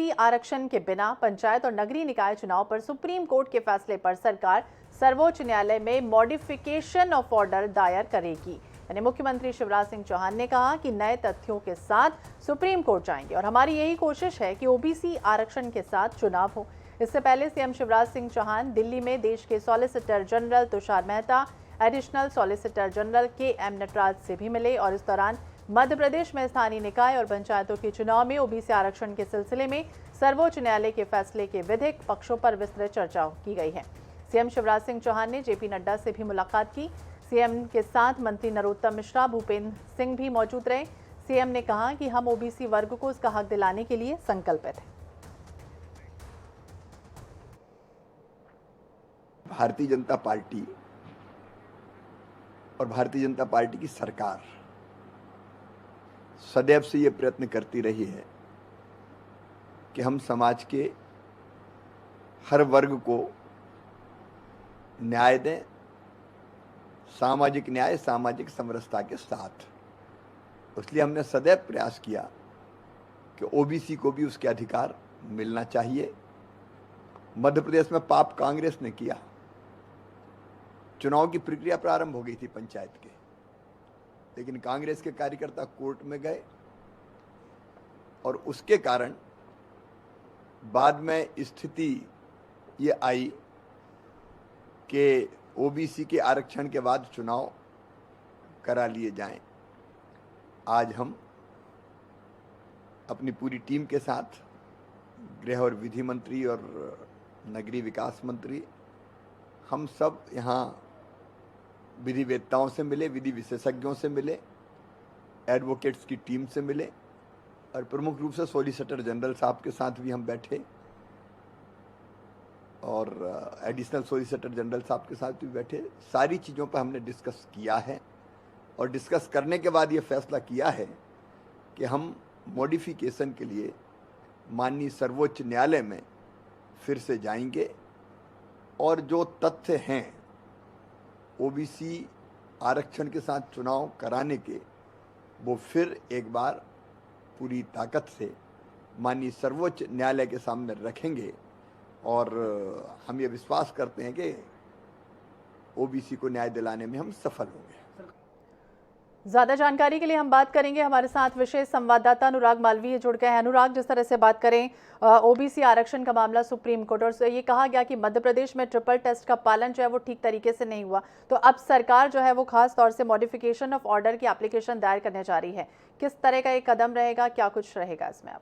OBC आरक्षण के बिना पंचायत और नगरीय निकाय चुनाव पर सुप्रीम कोर्ट के फैसले पर सरकार सर्वोच्च न्यायालय में मॉडिफिकेशन ऑफ ऑर्डर दायर करेगी। यानी मुख्यमंत्री शिवराज सिंह चौहान ने कहा कि नए तथ्यों के साथ सुप्रीम कोर्ट जाएंगे और हमारी यही कोशिश है कि ओबीसी आरक्षण के साथ चुनाव हो। इससे पहले सीएम शिवराज सिंह चौहान दिल्ली में देश के solicitor general Tushar Mehta, additional solicitor general K M. Nataraj से भी मिले और इस दौरान मध्य प्रदेश में स्थानीय निकाय और पंचायतों के चुनाव में ओबीसी आरक्षण के सिलसिले में सर्वोच्च न्यायालय के फैसले के विधिक पक्षों पर विस्तृत चर्चा की गई है। सीएम शिवराज सिंह चौहान ने जेपी नड्डा से भी मुलाकात की। सीएम के साथ मंत्री नरोत्तम मिश्रा, भूपेंद्र सिंह भी मौजूद रहे। सीएम ने कहा कि हम ओबीसी वर्ग को उसका हक दिलाने के लिए संकल्पित हैं। भारतीय जनता पार्टी और भारतीय जनता पार्टी की सरकार सदैव से ये प्रयत्न करती रही है कि हम समाज के हर वर्ग को न्याय दें, सामाजिक न्याय, सामाजिक समरसता के साथ। इसलिए हमने सदैव प्रयास किया कि ओबीसी को भी उसके अधिकार मिलना चाहिए। मध्य प्रदेश में पाप कांग्रेस ने किया। चुनाव की प्रक्रिया प्रारंभ हो गई थी पंचायत के, लेकिन कांग्रेस के कार्यकर्ता कोर्ट में गए और उसके कारण बाद में स्थिति ये आई कि ओबीसी के आरक्षण के बाद चुनाव करा लिए जाएं। आज हम अपनी पूरी टीम के साथ गृह और विधि मंत्री और नगरीय विकास मंत्री हम सब यहाँ विधि वेत्ताओं से मिले, विधि विशेषज्ञों से मिले, एडवोकेट्स की टीम से मिले और प्रमुख रूप से सॉलिसिटर जनरल साहब के साथ भी हम बैठे और एडिशनल सॉलिसिटर जनरल साहब के साथ भी बैठे। सारी चीज़ों पर हमने डिस्कस किया है और डिस्कस करने के बाद ये फैसला किया है कि हम मॉडिफिकेशन के लिए माननीय सर्वोच्च न्यायालय में फिर से जाएंगे और जो तथ्य हैं ओबीसी आरक्षण के साथ चुनाव कराने के, वो फिर एक बार पूरी ताकत से माननीय सर्वोच्च न्यायालय के सामने रखेंगे और हम ये विश्वास करते हैं कि ओबीसी को न्याय दिलाने में हम सफल होंगे। ज्यादा जानकारी के लिए हम बात करेंगे। हमारे साथ विशेष संवाददाता अनुराग मालवीय जुड़ गए हैं। अनुराग, जिस तरह से बात करें ओबीसी आरक्षण का मामला सुप्रीम कोर्ट और ये कहा गया कि मध्य प्रदेश में ट्रिपल टेस्ट का पालन जो है वो ठीक तरीके से नहीं हुआ, तो अब सरकार जो है वो खास तौर से मॉडिफिकेशन ऑफ ऑर्डर की एप्लीकेशन दायर करने जा रही है। किस तरह का एक कदम रहेगा, क्या कुछ रहेगा इसमें? अब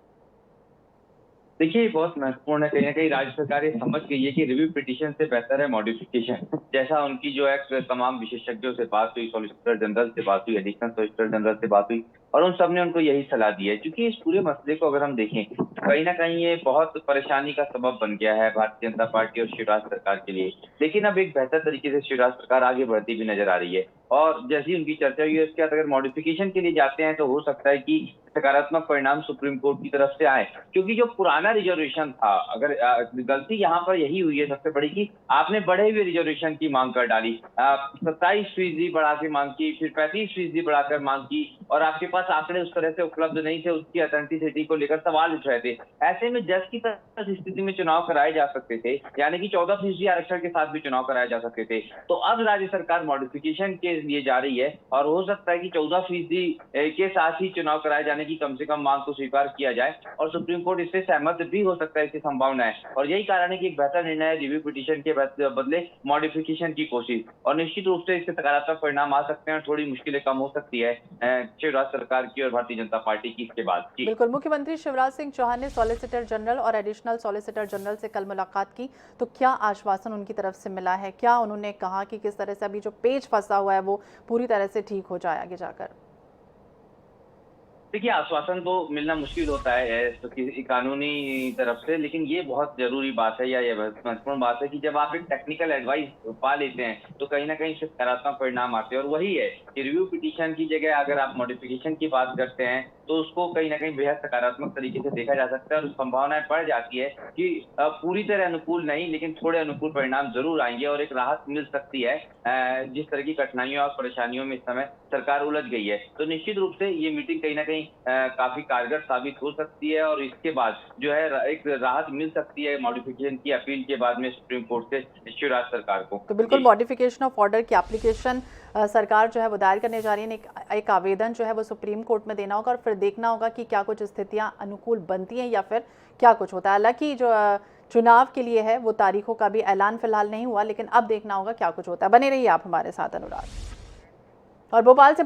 देखिए, बहुत महत्वपूर्ण है। कहीं ना कहीं राज्य सरकार ये समझ गई है कि रिव्यू पिटीशन से बेहतर है मॉडिफिकेशन। जैसा उनकी जो है तमाम विशेषज्ञों से बात हुई, सॉलिसिटर जनरल से बात हुई, एडिशनल सॉलिसिटर जनरल से बात हुई और उन सब ने उनको यही सलाह दी है। क्योंकि इस पूरे मसले को अगर हम देखें, कहीं ना कहीं ये बहुत परेशानी का सबब बन गया है भारतीय जनता पार्टी और शिवराज सरकार के लिए। लेकिन अब एक बेहतर तरीके से शिवराज सरकार आगे बढ़ती भी नजर आ रही है और जैसी उनकी चर्चा हुई है उसके बाद अगर मॉडिफिकेशन के लिए जाते हैं तो हो सकता है कि सकारात्मक परिणाम सुप्रीम कोर्ट की तरफ से आए। क्योंकि जो पुराना रिजर्वेशन था, अगर गलती यहाँ पर यही हुई है सबसे बड़ी कि आपने बढ़े हुए रिजर्वेशन की मांग कर डाली। 27% बढ़ा के मांग की, फिर 35% बढ़ाकर मांग की और आपके पास आंकड़े उस तरह से उपलब्ध नहीं थे, उसकी ऑथेंटिसिटी को लेकर सवाल उठ रहे थे। ऐसे में जज की तरह स्थिति में चुनाव कराए जा सकते थे, यानी कि 14% आरक्षण के साथ भी चुनाव कराए जा सकते थे। तो अब राज्य सरकार मॉडिफिकेशन के लिए जा रही है और हो सकता है कि 14% के साथ ही चुनाव कराए जाने की कम से कम मांग को स्वीकार किया जाए और सुप्रीम कोर्ट इससे सहमत भी हो सकता है, इसकी संभावना है। और यही कारण है कि एक बेहतर निर्णय है रिव्यू पिटीशन के बदले मॉडिफिकेशन की कोशिश, और निश्चित रूप से इससे सकारात्मक परिणाम आ सकते हैं और थोड़ी मुश्किलें कम हो सकती है शिवराज सरकार की और भारतीय जनता पार्टी की इसके बाद। बिल्कुल, मुख्यमंत्री शिवराज सिंह चौहान ने सॉलिसिटर जनरल और एडिशनल सॉलिसिटर जनरल से कल मुलाकात की, तो क्या आश्वासन उनकी तरफ से मिला है? क्या उन्होंने कहा कि किस तरह से अभी जो पेच फंसा हुआ है वो पूरी तरह से ठीक हो जाए आगे जाकर? देखिए, आश्वासन तो मिलना मुश्किल होता है तो किसी कानूनी तरफ से, लेकिन ये बहुत जरूरी बात है या ये महत्वपूर्ण बात है कि जब आप एक टेक्निकल एडवाइस पा लेते हैं तो कहीं ना कहीं सकारात्मक परिणाम आते हैं। और वही है कि रिव्यू पिटीशन की जगह अगर आप मॉडिफिकेशन की बात करते हैं तो उसको कहीं ना कहीं बेहद सकारात्मक तरीके से देखा जा सकता है और संभावनाएं बढ़ जाती है कि पूरी तरह अनुकूल नहीं लेकिन थोड़े अनुकूल परिणाम जरूर आएंगे और एक राहत मिल सकती है जिस तरह की कठिनाइयों और परेशानियों में इस समय सरकार उलझ गई है। तो निश्चित रूप से ये मीटिंग कहीं ना कहीं काफी कारगर साबित हो सकती है और इसके बाद जो है एक राहत मिल सकती है मॉडिफिकेशन की अपील के बाद में सुप्रीम कोर्ट से शिवराज सरकार को। तो बिल्कुल मॉडिफिकेशन ऑफ ऑर्डर की एप्लीकेशन सरकार जो है वो दायर करने जा रही है। एक आवेदन जो है वो सुप्रीम कोर्ट में देना होगा और फिर देखना होगा कि क्या कुछ स्थितियां अनुकूल बनती हैं या फिर क्या कुछ होता है। हालांकि जो चुनाव के लिए है वो तारीखों का भी ऐलान फिलहाल नहीं हुआ, लेकिन अब देखना होगा क्या कुछ होता है। बने रहिए आप हमारे साथ अनुराग। और भोपाल से